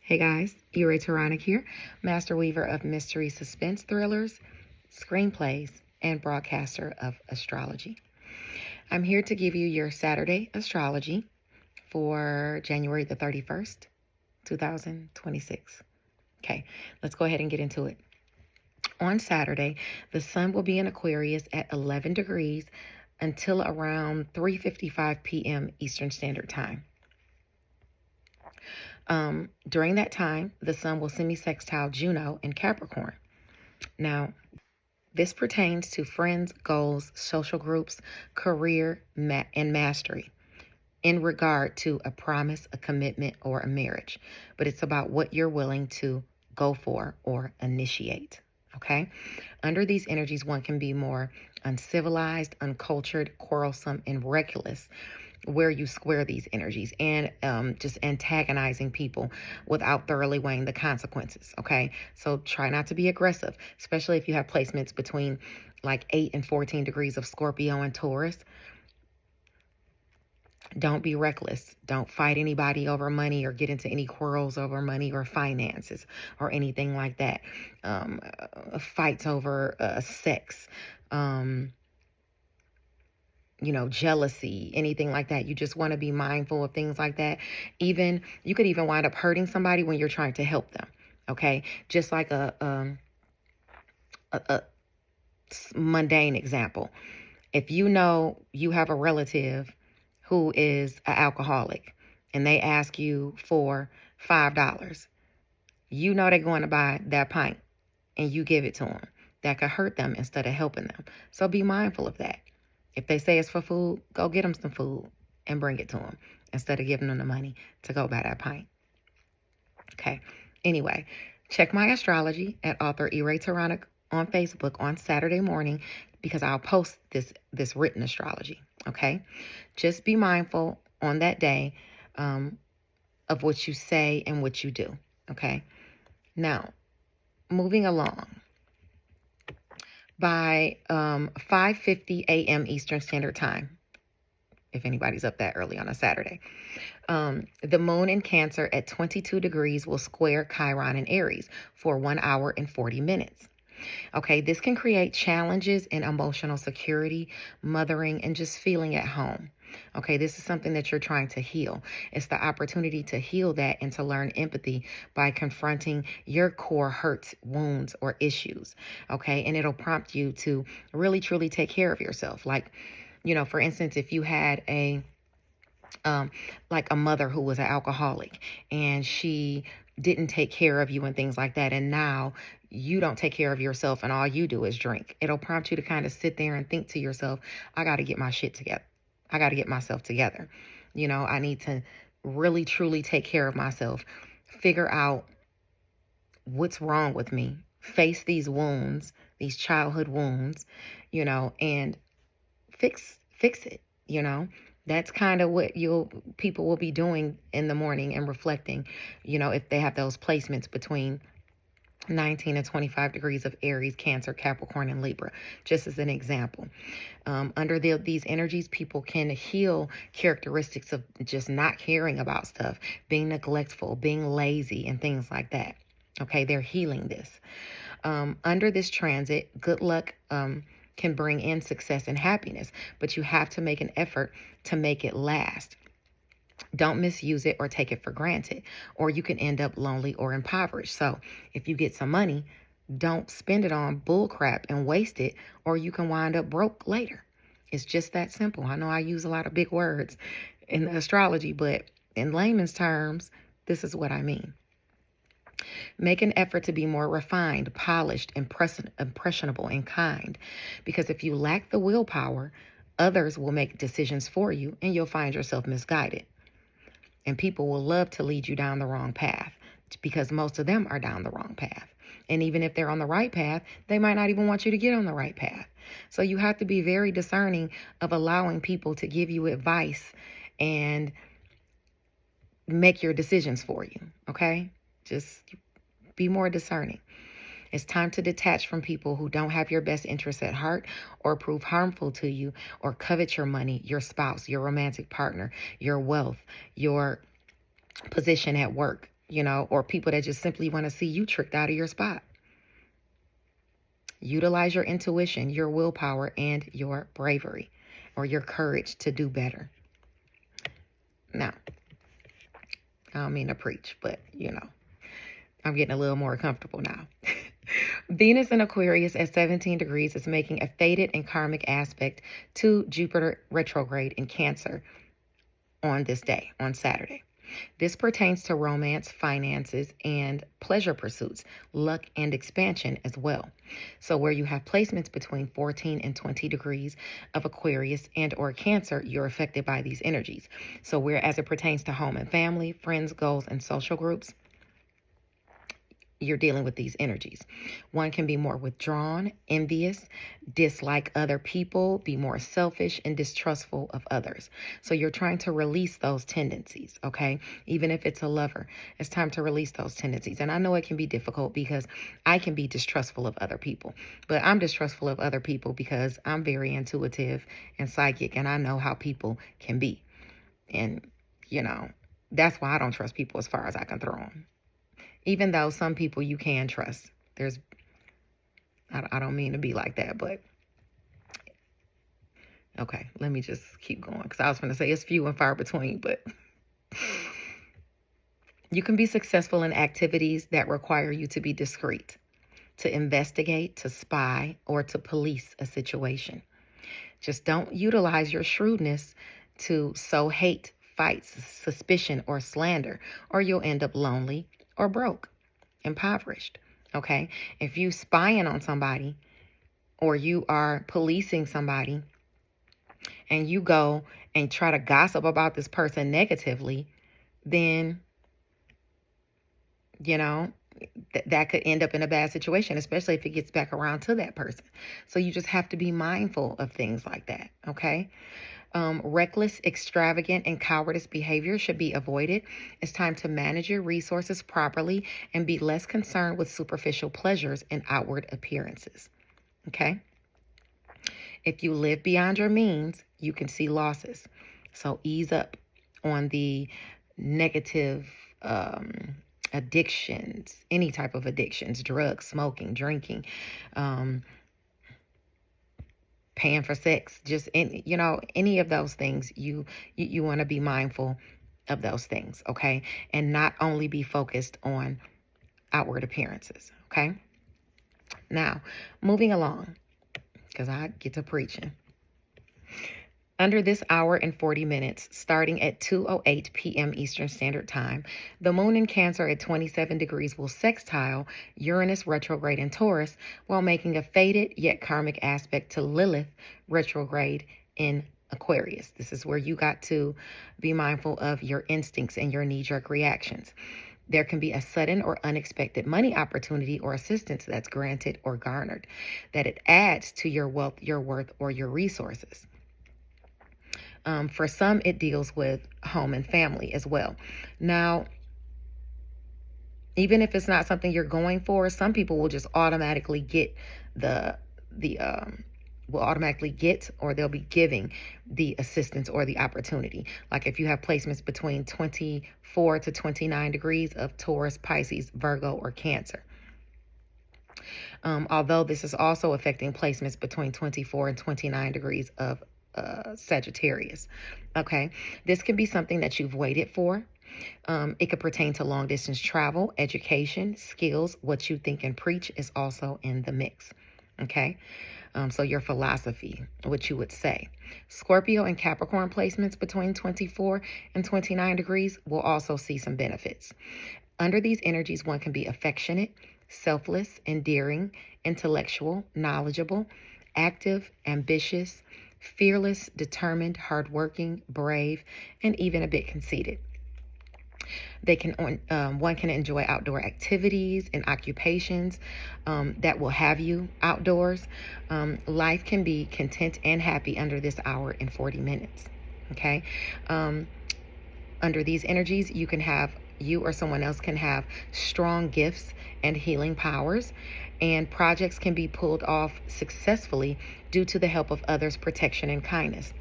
Hey guys, Taronic here, master weaver of mystery suspense thrillers, screenplays, and broadcaster of astrology. I'm here to give you your Saturday astrology for January the 31st, 2026. Okay, let's go ahead and get into it. On Saturday, the sun will be in Aquarius at 11 degrees until around 3:55 p.m. Eastern Standard Time. During that time, the sun will semi-sextile Juno in Capricorn. Now, this pertains to friends, goals, social groups, career, and mastery in regard to a promise, a commitment, or a marriage. But it's about what you're willing to go for or initiate. Okay? Under these energies, one can be more uncivilized, uncultured, quarrelsome, and reckless, where you square these energies, and just antagonizing people without thoroughly weighing the consequences. Okay, so try not to be aggressive, especially if you have placements between like 8 and 14 degrees of Scorpio and Taurus. Don't be reckless. Don't fight anybody over money or get into any quarrels over money or finances or anything like that. Fights over sex. Jealousy, anything like that. You just want to be mindful of things like that. Even you could even wind up hurting somebody when you're trying to help them. Okay, just like a mundane example. If you know you have a relative who is an alcoholic and they ask you for $5, you know they're going to buy that pint and you give it to them. That could hurt them instead of helping them. So be mindful of that. If they say it's for food, go get them some food and bring it to them instead of giving them the money to go buy that pint. Okay. Anyway, check my astrology at author Taronic on Facebook on Saturday morning because I'll post this written astrology. Okay. Just be mindful on that day of what you say and what you do. Okay. Now, moving along. By 5:50 a.m. Eastern Standard Time, if anybody's up that early on a Saturday. The moon in Cancer at 22 degrees will square Chiron in Aries for 1 hour and 40 minutes. Okay, this can create challenges in emotional security, mothering, and just feeling at home. Okay, this is something that you're trying to heal. It's the opportunity to heal that and to learn empathy by confronting your core hurts, wounds, or issues. Okay, and it'll prompt you to really, truly take care of yourself. Like, for instance, if you had like a mother who was an alcoholic and she didn't take care of you and things like that, and now you don't take care of yourself and all you do is drink, it'll prompt you to kind of sit there and think to yourself, I got to get my shit together. I got to get myself together. I need to really, truly take care of myself, figure out what's wrong with me, face these wounds, these childhood wounds, and fix it, That's kind of what people will be doing in the morning and reflecting, if they have those placements between 19 and 25 degrees of Aries, Cancer, Capricorn, and Libra, just as an example. Under these energies, people can heal characteristics of just not caring about stuff, being neglectful, being lazy, and things like that. Okay, they're healing this. Under this transit, good luck can bring in success and happiness, but you have to make an effort to make it last. Don't misuse it or take it for granted, or you can end up lonely or impoverished. So if you get some money, don't spend it on bull crap and waste it, or you can wind up broke later. It's just that simple. I know I use a lot of big words in the astrology, but in layman's terms, this is what I mean. Make an effort to be more refined, polished, impressionable, and kind, because if you lack the willpower, others will make decisions for you and you'll find yourself misguided. And people will love to lead you down the wrong path because most of them are down the wrong path. And even if they're on the right path, they might not even want you to get on the right path. So you have to be very discerning of allowing people to give you advice and make your decisions for you. Okay? Just be more discerning. It's time to detach from people who don't have your best interests at heart or prove harmful to you or covet your money, your spouse, your romantic partner, your wealth, your position at work, or people that just simply want to see you tricked out of your spot. Utilize your intuition, your willpower, and your bravery or your courage to do better. Now, I don't mean to preach, but I'm getting a little more comfortable now. Venus in Aquarius at 17 degrees is making a fated and karmic aspect to Jupiter retrograde in Cancer on this day, on Saturday. This pertains to romance, finances, and pleasure pursuits, luck, and expansion as well. So where you have placements between 14 and 20 degrees of Aquarius and or Cancer, you're affected by these energies. So whereas it pertains to home and family, friends, goals, and social groups, you're dealing with these energies. One can be more withdrawn, envious, dislike other people, be more selfish and distrustful of others. So you're trying to release those tendencies, okay? Even if it's a lover, it's time to release those tendencies. And I know it can be difficult because I can be distrustful of other people, but I'm distrustful of other people because I'm very intuitive and psychic, and I know how people can be. And, that's why I don't trust people as far as I can throw them. Even though some people you can trust. I don't mean to be like that, but okay, let me just keep going because I was going to say it's few and far between, but you can be successful in activities that require you to be discreet, to investigate, to spy, or to police a situation. Just don't utilize your shrewdness to sow hate, fights, suspicion, or slander, or you'll end up lonely or broke, impoverished, okay? If you spying on somebody or you are policing somebody and you go and try to gossip about this person negatively, then, that could end up in a bad situation, especially if it gets back around to that person. So you just have to be mindful of things like that, okay? Reckless, extravagant, and cowardice behavior should be avoided. It's time to manage your resources properly and be less concerned with superficial pleasures and outward appearances. Okay? If you live beyond your means, you can see losses. So ease up on the negative addictions, any type of addictions, drugs, smoking, drinking, paying for sex, just any of those things. You want to be mindful of those things, okay? And not only be focused on outward appearances, okay? Now, moving along, because I get to preaching. Under this hour and 40 minutes, starting at 2:08 p.m. Eastern Standard Time, the moon in Cancer at 27 degrees will sextile Uranus retrograde in Taurus while making a fated yet karmic aspect to Lilith retrograde in Aquarius. This is where you got to be mindful of your instincts and your knee-jerk reactions. There can be a sudden or unexpected money opportunity or assistance that's granted or garnered, that it adds to your wealth, your worth, or your resources. For some, it deals with home and family as well. Now, even if it's not something you're going for, some people will just automatically get or they'll be giving the assistance or the opportunity. Like if you have placements between 24 to 29 degrees of Taurus, Pisces, Virgo, or Cancer. Although this is also affecting placements between 24 and 29 degrees of Sagittarius. Okay, this can be something that you've waited for. It could pertain to long distance travel, education, skills. What you think and preach is also in the mix. Okay, so your philosophy, what you would say. Scorpio and Capricorn placements between 24 and 29 degrees will also see some benefits. Under these energies, one can be affectionate, selfless, endearing, intellectual, knowledgeable, active, ambitious, fearless, determined, hardworking, brave, and even a bit conceited. One can enjoy outdoor activities and occupations that will have you outdoors. Life can be content and happy under this hour and 40 minutes. Okay. Under these energies, you or someone else can have strong gifts and healing powers, and projects can be pulled off successfully due to the help of others' protection and kindness.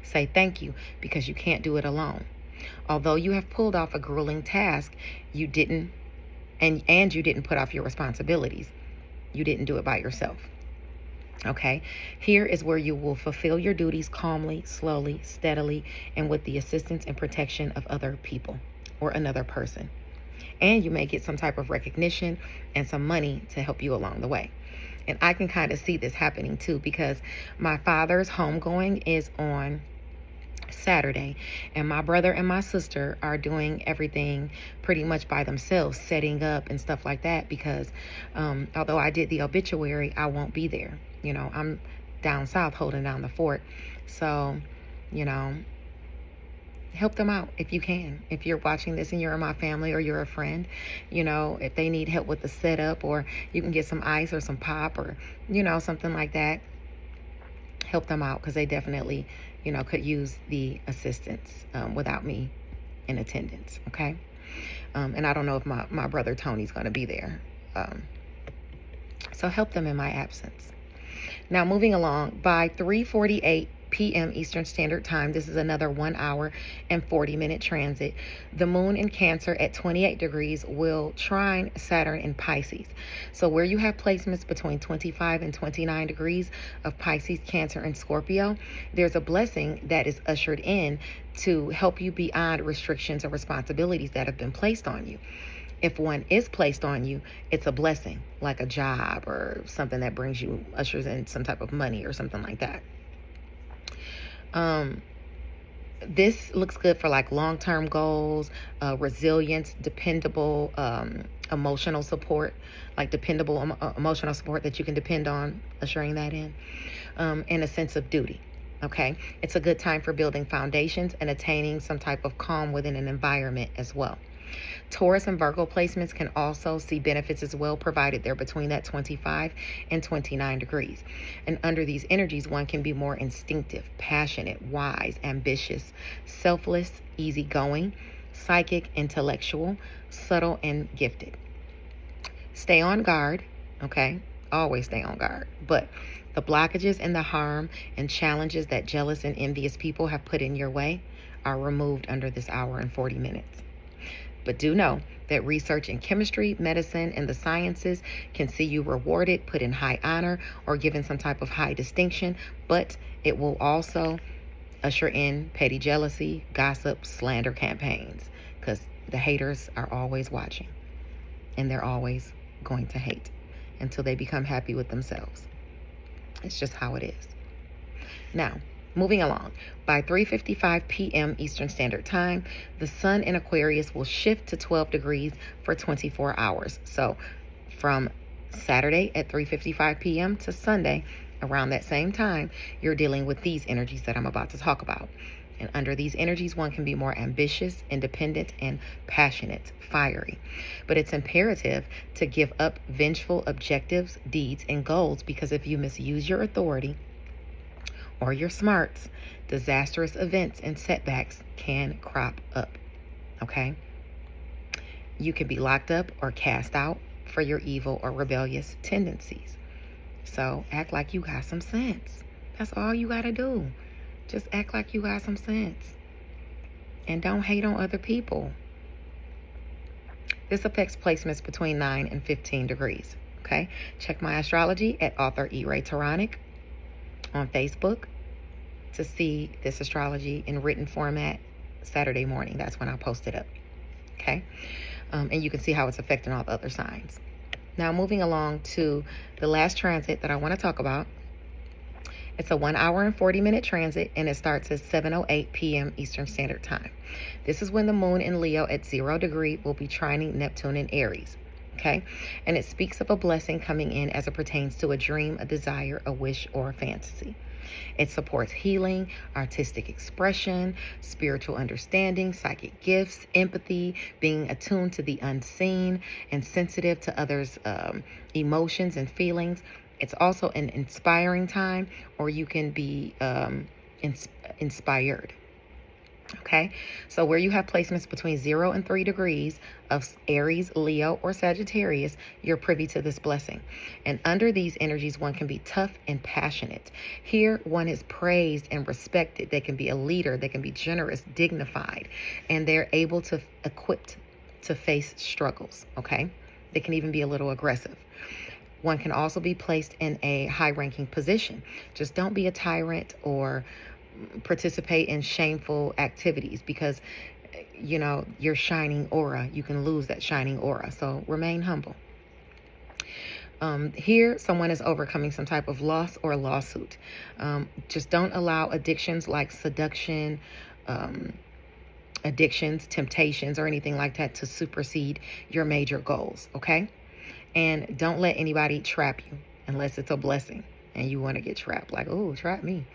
Say thank you because you can't do it alone. Although you have pulled off a grueling task, you didn't, and you didn't put off your responsibilities. You didn't do it by yourself. Okay, here is where you will fulfill your duties calmly, slowly, steadily, and with the assistance and protection of other people or another person. And you may get some type of recognition and some money to help you along the way. And I can kind of see this happening too, because my father's homegoing is on Saturday, and my brother and my sister are doing everything pretty much by themselves, setting up and stuff like that, because although I did the obituary, I won't be there. I'm down south holding down the fort. So, you know, help them out if you can. If you're watching this and you're in my family or you're a friend, if they need help with the setup, or you can get some ice or some pop or, something like that, help them out, because they definitely, could use the assistance without me in attendance. Okay. And I don't know if my brother Tony's going to be there. So help them in my absence. Now, moving along, by 3:48 p.m. Eastern Standard Time, this is another 1 hour and 40-minute transit. The moon in Cancer at 28 degrees will trine Saturn in Pisces. So where you have placements between 25 and 29 degrees of Pisces, Cancer, and Scorpio, there's a blessing that is ushered in to help you beyond restrictions or responsibilities that have been placed on you. If one is placed on you, it's a blessing, like a job or something that ushers in some type of money or something like that. This looks good for like long-term goals, resilience, dependable emotional support, like dependable emotional support that you can depend on, ushering that in, and a sense of duty. Okay, it's a good time for building foundations and attaining some type of calm within an environment as well. Taurus and Virgo placements can also see benefits as well, provided they're between that 25 and 29 degrees. And under these energies, one can be more instinctive, passionate, wise, ambitious, selfless, easygoing, psychic, intellectual, subtle, and gifted. Stay on guard, okay? Always stay on guard. But the blockages and the harm and challenges that jealous and envious people have put in your way are removed under this hour and 40 minutes. But do know that research in chemistry, medicine, and the sciences can see you rewarded, put in high honor, or given some type of high distinction, but it will also usher in petty jealousy, gossip, slander campaigns, because the haters are always watching, and they're always going to hate until they become happy with themselves. It's just how it is. Now, moving along, by 3:55 p.m. Eastern Standard Time, the sun in Aquarius will shift to 12 degrees for 24 hours. So from Saturday at 3:55 p.m. to Sunday, around that same time, you're dealing with these energies that I'm about to talk about. And under these energies, one can be more ambitious, independent, and passionate, fiery. But it's imperative to give up vengeful objectives, deeds, and goals, because if you misuse your authority or your smarts, disastrous events and setbacks can crop up. Okay? You can be locked up or cast out for your evil or rebellious tendencies. So act like you got some sense. That's all you got to do. Just act like you got some sense. And don't hate on other people. This affects placements between 9 and 15 degrees. Okay? Check my astrology at author E. Ray Taronic on Facebook to see this astrology in written format Saturday morning. That's when I'll post it up. Okay? And you can see how it's affecting all the other signs. Now, moving along to the last transit that I want to talk about. It's a 1 hour and 40-minute transit, and it starts at 7:08 p.m. Eastern Standard Time. This is when the moon in Leo at 0 degree will be trining Neptune in Aries. Okay? And it speaks of a blessing coming in as it pertains to a dream, a desire, a wish, or a fantasy. It supports healing, artistic expression, spiritual understanding, psychic gifts, empathy, being attuned to the unseen, and sensitive to others' emotions and feelings. It's also an inspiring time, or you can be inspired. Okay, so where you have placements between 0 and 3 degrees of Aries, Leo, or Sagittarius, you're privy to this blessing. And under these energies, one can be tough and passionate. Here, one is praised and respected. They can be a leader, they can be generous, dignified, and they're able to equipped to face struggles. Okay, they can even be a little aggressive. One can also be placed in a high ranking position. Just don't be a tyrant or participate in shameful activities, because your shining aura, you can lose that shining aura. So remain humble. Here, someone is overcoming some type of loss or lawsuit. Just don't allow addictions like seduction, addictions, temptations, or anything like that to supersede your major goals. Okay, and don't let anybody trap you unless it's a blessing and you want to get trapped. Like, oh, trap me.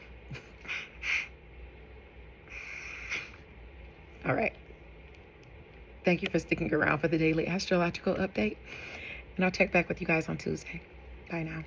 All right. Thank you for sticking around for the daily astrological update. And I'll check back with you guys on Tuesday. Bye now.